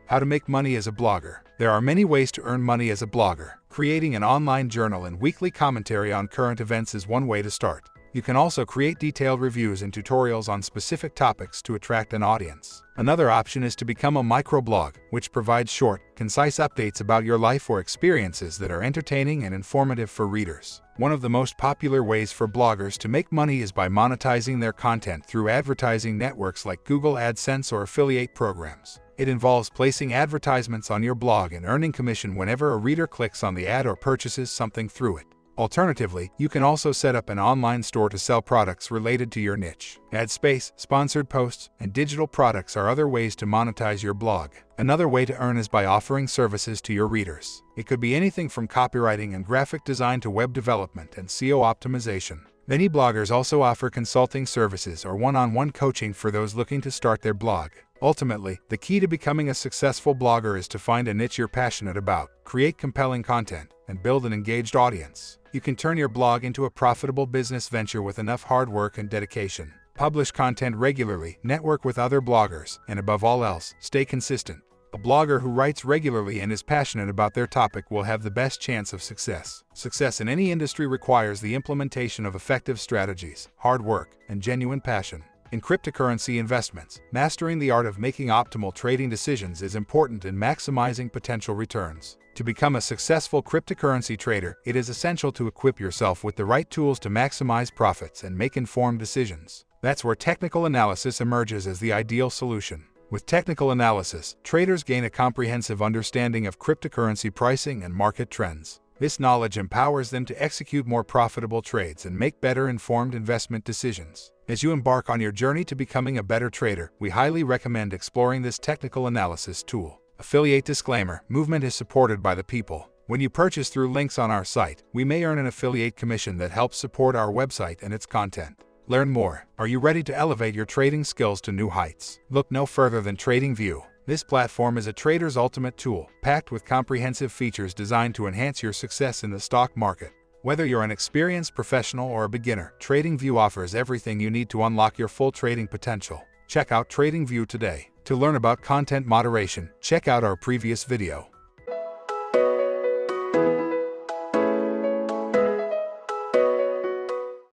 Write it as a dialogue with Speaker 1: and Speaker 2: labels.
Speaker 1: How to make money as a blogger. There are many ways to earn money as a blogger. Creating an online journal and weekly commentary on current events is one way to start. You can also create detailed reviews and tutorials on specific topics to attract an audience. Another option is to become a microblog, which provides short, concise updates about your life or experiences that are entertaining and informative for readers. One of the most popular ways for bloggers to make money is by monetizing their content through advertising networks like Google AdSense or affiliate programs. It involves placing advertisements on your blog and earning commission whenever a reader clicks on the ad or purchases something through it. Alternatively, you can also set up an online store to sell products related to your niche. Ad space, sponsored posts, and digital products are other ways to monetize your blog. Another way to earn is by offering services to your readers. It could be anything from copywriting and graphic design to web development and SEO optimization. Many bloggers also offer consulting services or one-on-one coaching for those looking to start their blog. Ultimately, the key to becoming a successful blogger is to find a niche you're passionate about, create compelling content, and build an engaged audience. You can turn your blog into a profitable business venture with enough hard work and dedication. Publish content regularly, network with other bloggers, and above all else, stay consistent. A blogger who writes regularly and is passionate about their topic will have the best chance of success. Success in any industry requires the implementation of effective strategies, hard work, and genuine passion. In cryptocurrency investments, mastering the art of making optimal trading decisions is important in maximizing potential returns. To become a successful cryptocurrency trader, it is essential to equip yourself with the right tools to maximize profits and make informed decisions. That's where technical analysis emerges as the ideal solution. With technical analysis, traders gain a comprehensive understanding of cryptocurrency pricing and market trends. This knowledge empowers them to execute more profitable trades and make better informed investment decisions. As you embark on your journey to becoming a better trader, we highly recommend exploring this technical analysis tool. Affiliate disclaimer: Moovmynt is supported by the people. When you purchase through links on our site, we may earn an affiliate commission that helps support our website and its content. Learn more. Are you ready to elevate your trading skills to new heights? Look no further than TradingView. This platform is a trader's ultimate tool, packed with comprehensive features designed to enhance your success in the stock market. Whether you're an experienced professional or a beginner, TradingView offers everything you need to unlock your full trading potential. Check out TradingView today. To learn about content moderation, check out our previous video.